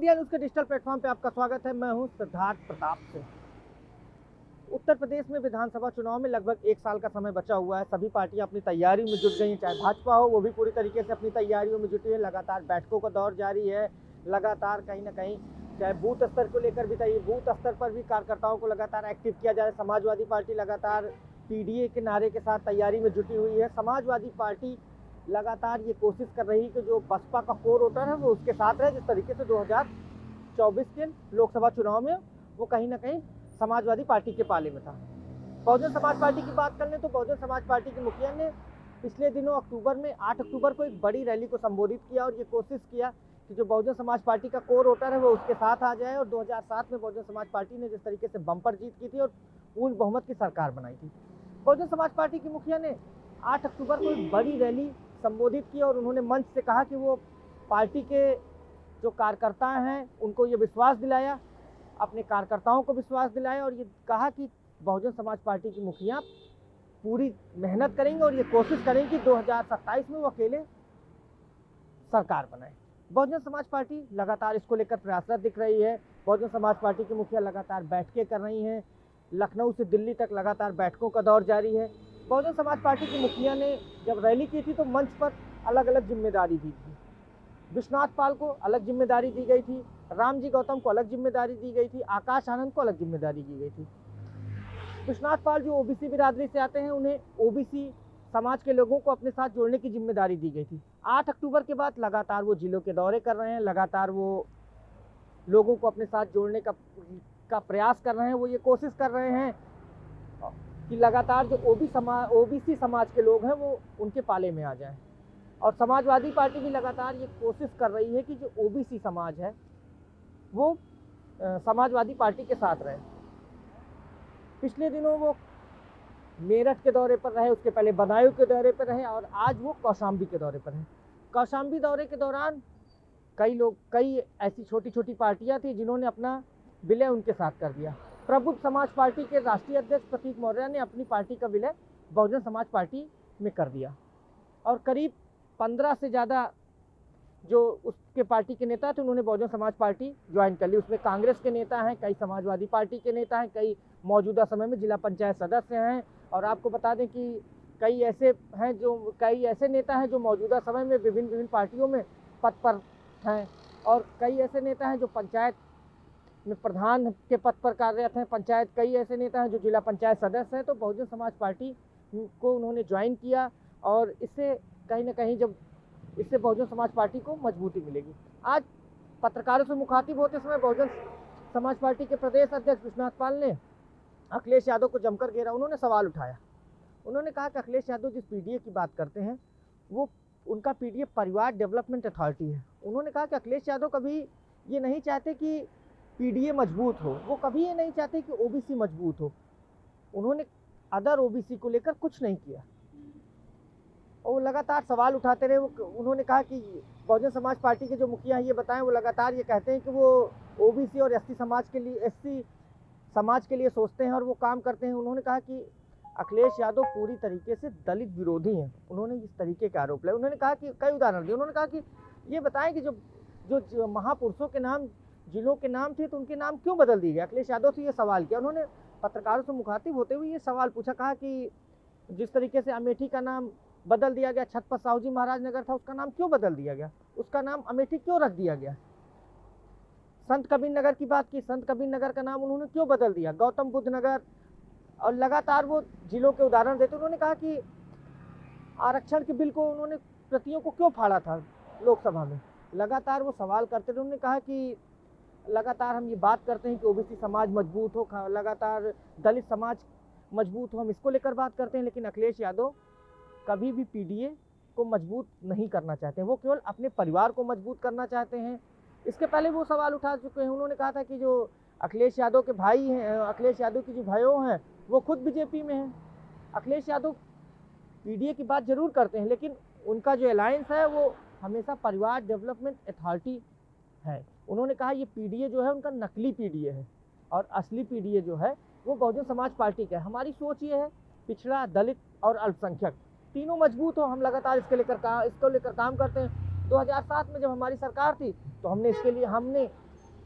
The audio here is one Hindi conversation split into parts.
इंडिया न्यूज़ के डिजिटल प्लेटफॉर्म पे आपका स्वागत है। मैं हूं सिद्धार्थ प्रताप सिंह। उत्तर प्रदेश में विधानसभा चुनाव में लगभग एक साल का समय बचा हुआ है। सभी पार्टियां अपनी तैयारी में जुट गई हैं, चाहे भाजपा हो वो भी पूरी तरीके से अपनी तैयारियों में जुटी है। लगातार बैठकों का दौर जारी है। लगातार कहीं ना कहीं चाहे बूथ स्तर को लेकर भी बूथ स्तर पर भी कार्यकर्ताओं को लगातार एक्टिव किया जा रहा है। समाजवादी पार्टी लगातार पीडीए के नारे के साथ तैयारी में जुटी हुई है। समाजवादी पार्टी लगातार ये कोशिश कर रही है कि जो बसपा का कोर वोटर है वो उसके साथ रहे। जिस तरीके से 2024 के लोकसभा चुनाव में वो कहीं ना कहीं समाजवादी पार्टी के पाले में था। बहुजन समाज पार्टी की बात कर लें तो बहुजन समाज पार्टी के मुखिया ने पिछले दिनों 8 अक्टूबर को एक बड़ी रैली को संबोधित किया और ये कोशिश किया कि जो बहुजन समाज पार्टी का कोर वोटर है वो उसके साथ आ जाए। और 2007 में बहुजन समाज पार्टी ने जिस तरीके से बम्पर जीत की थी और पूर्ण बहुमत की सरकार बनाई थी, बहुजन समाज पार्टी के मुखिया ने 8 अक्टूबर को एक बड़ी रैली संबोधित किया और उन्होंने मंच से कहा कि वो पार्टी के जो कार्यकर्ता हैं उनको ये विश्वास दिलाया, अपने कार्यकर्ताओं को विश्वास दिलाया और ये कहा कि बहुजन समाज पार्टी की मुखिया पूरी मेहनत करेंगे और ये कोशिश करेंगे कि 2027 में वो अकेले सरकार बनाए। बहुजन समाज पार्टी लगातार इसको लेकर प्रयासरत दिख रही है। बहुजन समाज पार्टी की मुखिया लगातार बैठकें कर रही हैं। लखनऊ से दिल्ली तक लगातार बैठकों का दौर जारी है। बहुजन समाज पार्टी की मुखिया ने जब रैली की थी तो मंच पर अलग अलग जिम्मेदारी दी थी। विश्वनाथ पाल को अलग जिम्मेदारी दी गई थी, रामजी गौतम को अलग जिम्मेदारी दी गई थी, आकाश आनंद को अलग जिम्मेदारी दी गई थी। विश्वनाथ पाल जो ओबीसी बिरादरी से आते हैं उन्हें ओबीसी समाज के लोगों को अपने साथ जोड़ने की जिम्मेदारी दी गई थी। 8 अक्टूबर के बाद लगातार वो जिलों के दौरे कर रहे हैं, लगातार वो लोगों को अपने साथ जोड़ने का प्रयास कर रहे हैं। वो ये कोशिश कर रहे हैं कि लगातार जो ओबीसी समाज के लोग हैं वो उनके पाले में आ जाएं। और समाजवादी पार्टी भी लगातार ये कोशिश कर रही है कि जो ओबीसी समाज है वो समाजवादी पार्टी के साथ रहे। पिछले दिनों वो मेरठ के दौरे पर रहे, उसके पहले बदायूं के दौरे पर रहे और आज वो कौशाम्बी के दौरे पर हैं। कौशाम्बी दौरे के दौरान कई ऐसी छोटी छोटी पार्टियां थी जिन्होंने अपना विलय उनके साथ कर दिया। प्रबुद्ध समाज पार्टी के राष्ट्रीय अध्यक्ष प्रतीक मौर्य ने अपनी पार्टी का विलय बहुजन समाज पार्टी में कर दिया और करीब 15 से ज़्यादा जो उसके पार्टी के नेता थे उन्होंने बहुजन समाज पार्टी ज्वाइन कर ली। उसमें कांग्रेस के नेता हैं, कई समाजवादी पार्टी के नेता हैं, कई मौजूदा समय में जिला पंचायत सदस्य हैं। और आपको बता दें कि कई ऐसे नेता हैं जो मौजूदा समय में विभिन्न पार्टियों में पद पर हैं और कई ऐसे नेता हैं जो पंचायत में प्रधान के पद पर कार्यरत हैं। कई ऐसे नेता हैं जो जिला पंचायत सदस्य हैं। तो बहुजन समाज पार्टी को उन्होंने ज्वाइन किया और इससे कहीं ना कहीं इससे बहुजन समाज पार्टी को मजबूती मिलेगी। आज पत्रकारों से मुखातिब होते समय बहुजन समाज पार्टी के प्रदेश अध्यक्ष विश्वनाथ पाल ने अखिलेश यादव को जमकर घेरा। उन्होंने सवाल उठाया। उन्होंने कहा कि अखिलेश यादव जिस पीडीए की बात करते हैं वो उनका पीडीए परिवार डेवलपमेंट अथॉरिटी है। उन्होंने कहा कि अखिलेश यादव कभी ये नहीं चाहते कि पीडीए मजबूत हो, वो कभी ये नहीं चाहते कि ओबीसी मजबूत हो। उन्होंने अदर ओबीसी को लेकर कुछ नहीं किया और वो लगातार सवाल उठाते रहे। उन्होंने कहा कि बहुजन समाज पार्टी के जो मुखिया हैं ये बताएं, वो लगातार ये कहते हैं कि वो ओबीसी और एससी समाज के लिए सोचते हैं और वो काम करते हैं। उन्होंने कहा कि अखिलेश यादव पूरी तरीके से दलित विरोधी हैं। उन्होंने इस तरीके के आरोप लगाए। उन्होंने कहा कि कई उदाहरण दिए। उन्होंने कहा कि ये बताएं कि जो महापुरुषों के नाम जिलों के नाम थे तो उनके नाम क्यों बदल दिए गए। अखिलेश यादव से ये सवाल किया। उन्होंने पत्रकारों से मुखातिब होते हुए ये सवाल पूछा। कहा कि जिस तरीके से अमेठी का नाम बदल दिया गया, छत्रपति साहू जी महाराज नगर था उसका नाम क्यों बदल दिया गया, उसका नाम अमेठी क्यों रख दिया गया। संत कबीर नगर की बात की, संत कबीर नगर का नाम उन्होंने क्यों बदल दिया, गौतम बुद्ध नगर, और लगातार वो जिलों के उदाहरण देते। उन्होंने कहा कि आरक्षण के बिल को उन्होंने प्रतियों को क्यों फाड़ा था लोकसभा में। लगातार वो सवाल करते थे। उन्होंने कहा कि लगातार हम ये बात करते हैं कि ओबीसी समाज मजबूत हो, लगातार दलित समाज मजबूत हो, हम इसको लेकर बात करते हैं, लेकिन अखिलेश यादव कभी भी पीडीए को मजबूत नहीं करना चाहते हैं। वो केवल अपने परिवार को मजबूत करना चाहते हैं। इसके पहले वो सवाल उठा चुके हैं। उन्होंने कहा था कि जो अखिलेश यादव के भाई हैं, अखिलेश यादव की जो भाइयों हैं वो खुद बीजेपी में हैं। अखिलेश यादव पीडीए की बात जरूर करते हैं लेकिन उनका जो अलायंस है वो हमेशा परिवार डेवलपमेंट अथॉरिटी है। उन्होंने कहा ये पीडीए जो है उनका नकली पीडीए है और असली पीडीए जो है वो बहुजन समाज पार्टी का है। हमारी सोच ये है पिछड़ा, दलित और अल्पसंख्यक तीनों मजबूत हो। हम लगातार इसको लेकर काम करते हैं। 2007 में जब हमारी सरकार थी तो हमने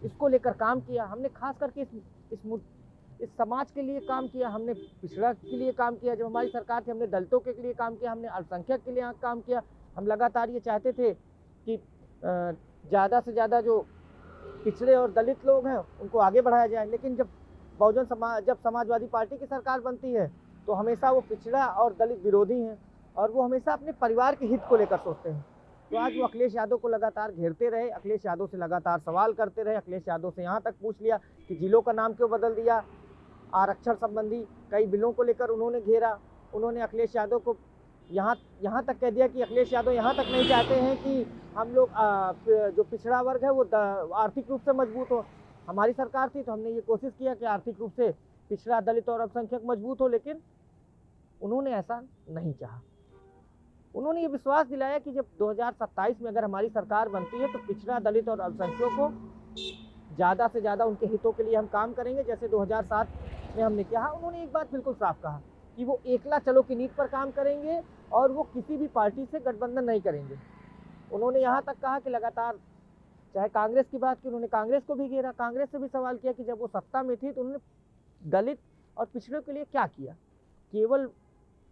इसको लेकर काम किया हमने, खास करके इस समाज के लिए काम किया हमने, पिछड़ा के लिए काम किया। जब हमारी सरकार थी हमने दलितों के लिए काम किया, हमने अल्पसंख्यक के लिए काम किया। हम लगातार ये चाहते थे कि ज़्यादा से ज़्यादा जो पिछड़े और दलित लोग हैं उनको आगे बढ़ाया जाए। लेकिन जब समाजवादी पार्टी की सरकार बनती है तो हमेशा वो पिछड़ा और दलित विरोधी हैं और वो हमेशा अपने परिवार के हित को लेकर सोचते हैं। तो आज वो अखिलेश यादव को लगातार घेरते रहे, अखिलेश यादव से लगातार सवाल करते रहे, अखिलेश यादव से यहाँ तक पूछ लिया कि जिलों का नाम क्यों बदल दिया, आरक्षण संबंधी कई बिलों को लेकर उन्होंने घेरा। उन्होंने अखिलेश यादव को यहाँ तक कह दिया कि अखिलेश यादव यहाँ तक नहीं चाहते हैं कि हम लोग जो पिछड़ा वर्ग है वो आर्थिक रूप से मजबूत हो। हमारी सरकार थी तो हमने ये कोशिश किया कि आर्थिक रूप से पिछड़ा, दलित और अल्पसंख्यक मजबूत हो, लेकिन उन्होंने ऐसा नहीं चाहा। उन्होंने ये विश्वास दिलाया कि जब 2027 में अगर हमारी सरकार बनती है तो पिछड़ा, दलित और अल्पसंख्यकों को ज़्यादा से ज़्यादा उनके हितों के लिए हम काम करेंगे, जैसे 2007 में हमने कहा। उन्होंने एक बात बिल्कुल साफ कहा कि वो एकला चलो की नीति पर काम करेंगे और वो किसी भी पार्टी से गठबंधन नहीं करेंगे। उन्होंने यहाँ तक कहा कि लगातार, चाहे कांग्रेस की बात की, उन्होंने कांग्रेस को भी घेरा, कांग्रेस से भी सवाल किया कि जब वो सत्ता में थी तो उन्होंने दलित और पिछड़ों के लिए क्या किया। केवल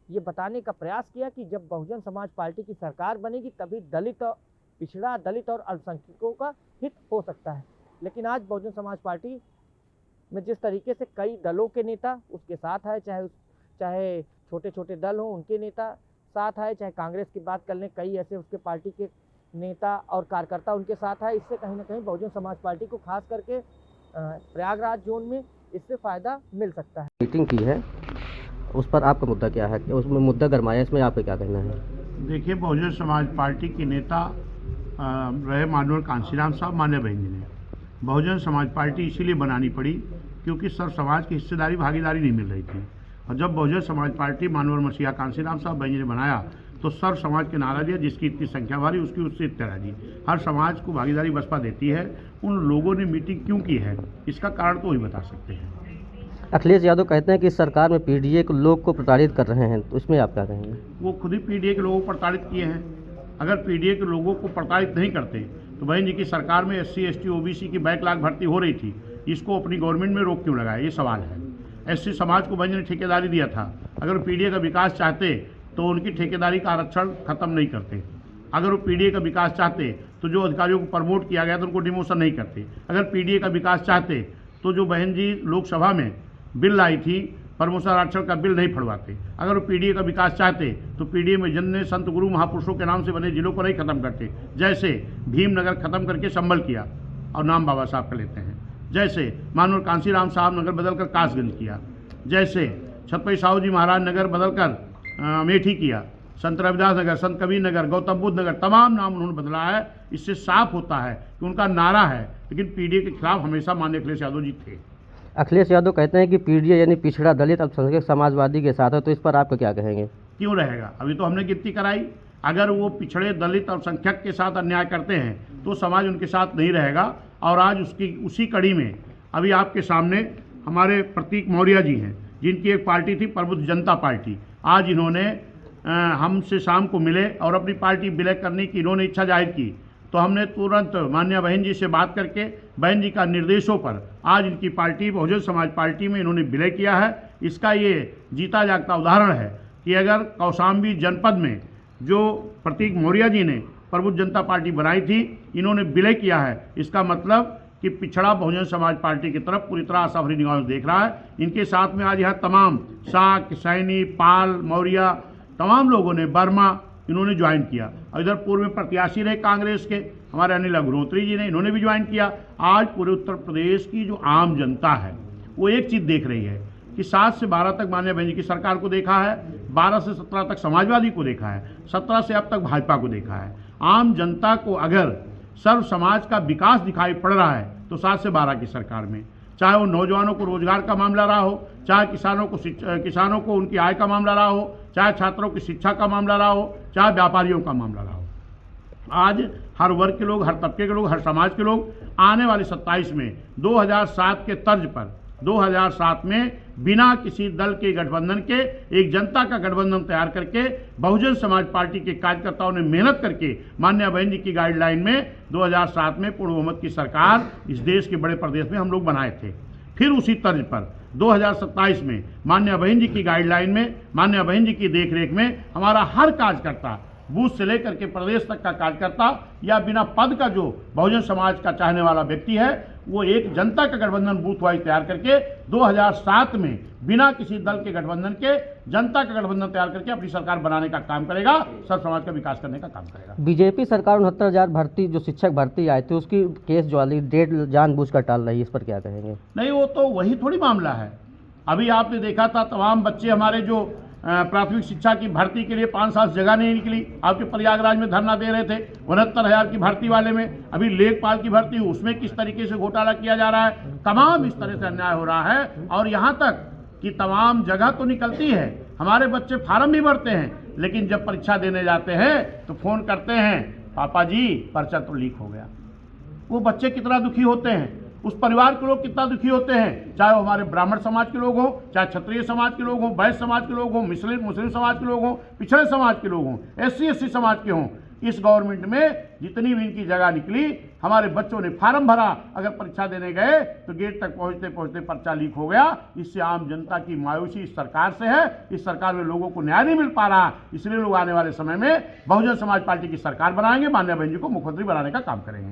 ये बताने का प्रयास किया कि जब बहुजन समाज पार्टी की सरकार बनेगी तभी दलित और अल्पसंख्यकों का हित हो सकता है। लेकिन आज बहुजन समाज पार्टी में जिस तरीके से कई दलों के नेता उसके साथ आए, चाहे छोटे छोटे दल हों उनके नेता साथ आए, चाहे कांग्रेस की बात कर लें, कई ऐसे उसके पार्टी के नेता और कार्यकर्ता उनके साथ आए। इससे कहीं ना कहीं बहुजन समाज पार्टी को खास करके प्रयागराज जोन में इससे फ़ायदा मिल सकता है। मीटिंग की है, उस पर आपका मुद्दा क्या है? उसमें मुद्दा गरमाया, इसमें आपका क्या कहना है? देखिए, बहुजन समाज पार्टी के नेता रहे माननीय कांशीराम साहब, मान्य बहन जी ने बहुजन समाज पार्टी इसीलिए बनानी पड़ी क्योंकि सर्व समाज की हिस्सेदारी, भागीदारी नहीं मिल रही थी। और जब बहुजन समाज पार्टी माननीय मसीहा कांशीराम साहब बहन जी ने बनाया तो सर्व समाज के नारा दिया, जिसकी इतनी संख्या वाली उसकी उससे इतना दी। हर समाज को भागीदारी बसपा देती है। उन लोगों ने मीटिंग क्यों की है, इसका कारण तो वही बता सकते हैं। अखिलेश यादव कहते हैं कि सरकार में पीडीए के लोग को प्रताड़ित कर रहे हैं, तो इसमें आप क्या कहेंगे? वो खुद ही पीडीए के लोगों को प्रताड़ित किए हैं। अगर पीडीए के लोगों को प्रताड़ित नहीं करते तो बहन जी की सरकार में SC ST OBC की बैकलॉग भर्ती हो रही थी, इसको अपनी गवर्नमेंट में रोक क्यों लगाया, ये सवाल है। SC समाज को बहन जी ने ठेकेदारी दिया था। अगर पीडीए का विकास चाहते तो उनकी ठेकेदारी का आरक्षण खत्म नहीं करते। अगर वो पीडीए का विकास चाहते तो जो अधिकारियों को प्रमोट किया गया तो उनको डिमोशन नहीं करते। अगर पीडीए का विकास चाहते तो जो बहन जी लोकसभा में बिल लाई थी प्रमोशन आरक्षण का बिल नहीं फड़वाते। अगर वो पीडीए का विकास चाहते तो पीडीए में जन्य संत गुरु महापुरुषों के नाम से बने जिलों को नहीं खत्म करते। जैसे भीमनगर खत्म करके संभल किया और नाम बाबा साहब का लेते हैं। जैसे माननीय कांशीराम साहब नगर बदलकर कासगंज किया। जैसे छत्रपति साहू जी महाराज नगर बदलकर अमेठी किया। संत रविदास नगर, संत कबीर नगर, गौतम बुद्ध नगर, तमाम नाम उन्होंने बदला है। इससे साफ होता है कि उनका नारा है, लेकिन पीडीए के खिलाफ हमेशा माननीय अखिलेश यादव जी थे। अखिलेश यादव कहते हैं कि पीडीए यानी पिछड़ा, दलित, अल्पसंख्यक समाजवादी के साथ है, तो इस पर आपका क्या कहेंगे? क्यों रहेगा? अभी तो हमने गिनती कराई। अगर वो पिछड़े, दलित और संख्यक के साथ अन्याय करते हैं तो समाज उनके साथ नहीं रहेगा। और आज उसी कड़ी में अभी आपके सामने हमारे प्रतीक मौर्य जी हैं, जिनकी एक पार्टी थी प्रबुद्ध जनता पार्टी। आज इन्होंने हमसे शाम को मिले और अपनी पार्टी विलय करने की इन्होंने इच्छा जाहिर की। तो हमने तुरंत माननीय बहन जी से बात करके बहन जी का निर्देशों पर आज इनकी पार्टी बहुजन समाज पार्टी में इन्होंने विलय किया है। इसका ये जीता जागता उदाहरण है कि अगर कौशाम्बी जनपद में जो प्रतीक मौर्य जी ने प्रबुद्ध जनता पार्टी बनाई थी, इन्होंने विलय किया है, इसका मतलब कि पिछड़ा बहुजन समाज पार्टी की तरफ पूरी तरह आशा भरी निगाहों से देख रहा है। इनके साथ में आज यहाँ तमाम शाक, सैनी, पाल, मौर्य, तमाम लोगों ने, वर्मा, इन्होंने ज्वाइन किया। और इधर पूर्व में प्रत्याशी रहे कांग्रेस के हमारे अनिल अग्निहोत्री जी ने, इन्होंने भी ज्वाइन किया। आज पूरे उत्तर प्रदेश की जो आम जनता है वो एक चीज़ देख रही है कि 7 से 12 तक माननीय बहन जी की सरकार को देखा है, 12 से 17 तक समाजवादी को देखा है, 17 से अब तक भाजपा को देखा है। आम जनता को अगर सर्व समाज का विकास दिखाई पड़ रहा है तो 7 से 12 की सरकार में, चाहे वो नौजवानों को रोजगार का मामला रहा हो, चाहे किसानों को उनकी आय का मामला रहा हो, चाहे छात्रों की शिक्षा का मामला रहा हो, चाहे व्यापारियों का मामला रहा हो। आज हर वर्ग के लोग, हर तबके के लोग, हर समाज के लोग आने वाले 27 में 2007 के तर्ज पर 2007 में बिना किसी दल के गठबंधन के एक जनता का गठबंधन तैयार करके बहुजन समाज पार्टी के कार्यकर्ताओं ने मेहनत करके माननीय बहन जी की गाइडलाइन में 2007 में पूर्ण बहुमत की सरकार इस देश के बड़े प्रदेश में हम लोग बनाए थे। फिर उसी तर्ज पर 2027 में माननीय बहन जी की गाइडलाइन में, माननीय बहन जी की देखरेख में हमारा हर कार्यकर्ता, बूथ से लेकर के प्रदेश तक का कार्यकर्ता या बिना पद का जो बहुजन समाज का चाहने वाला व्यक्ति है, वो एक जनता का गठबंधन बूथ वाइज तैयार करके 2007 में बिना किसी दल के गठबंधन के जनता का गठबंधन तैयार करके अपनी सरकार बनाने का काम करेगा, सब समाज का विकास करने का काम करेगा। बीजेपी सरकार 69,000 भर्ती जो शिक्षक भर्ती आए थे उसकी केस जो वाली डेट जानबूझकर टाल रही है, इस पर क्या कहेंगे? नहीं, वो तो वही थोड़ी मामला है। अभी आपने देखा था तमाम बच्चे हमारे जो प्राथमिक शिक्षा की भर्ती के लिए 5 साल से जगह नहीं निकली, आपके प्रयागराज में धरना दे रहे थे। 69,000 की भर्ती वाले में अभी लेखपाल की भर्ती, उसमें किस तरीके से घोटाला किया जा रहा है, तमाम इस तरह से अन्याय हो रहा है। और यहाँ तक कि तमाम जगह तो निकलती है, हमारे बच्चे फार्म भी भरते हैं, लेकिन जब परीक्षा देने जाते हैं तो फ़ोन करते हैं, पापा जी पर्चा तो लीक हो गया। वो बच्चे कितना दुखी होते हैं, उस परिवार के लोग कितना दुखी होते हैं, चाहे वो हमारे ब्राह्मण समाज के लोग हों, चाहे क्षत्रिय समाज के लोग हों, वैश्य समाज के लोग हों, मुस्लिम समाज के लोग हों, पिछड़े समाज के लोग हों, SC समाज के हों। इस गवर्नमेंट में जितनी भी इनकी जगह निकली, हमारे बच्चों ने फार्म भरा, अगर परीक्षा देने गए तो गेट तक पहुंचते पहुंचते पर्चा लीक हो गया। इससे आम जनता की मायूसी इस सरकार से है। इस सरकार में लोगों को न्याय नहीं मिल पा रहा, इसलिए लोग आने वाले समय में बहुजन समाज पार्टी की सरकार बनाएंगे, माननीय बहन जी को मुख्यमंत्री बनाने का काम करेंगे।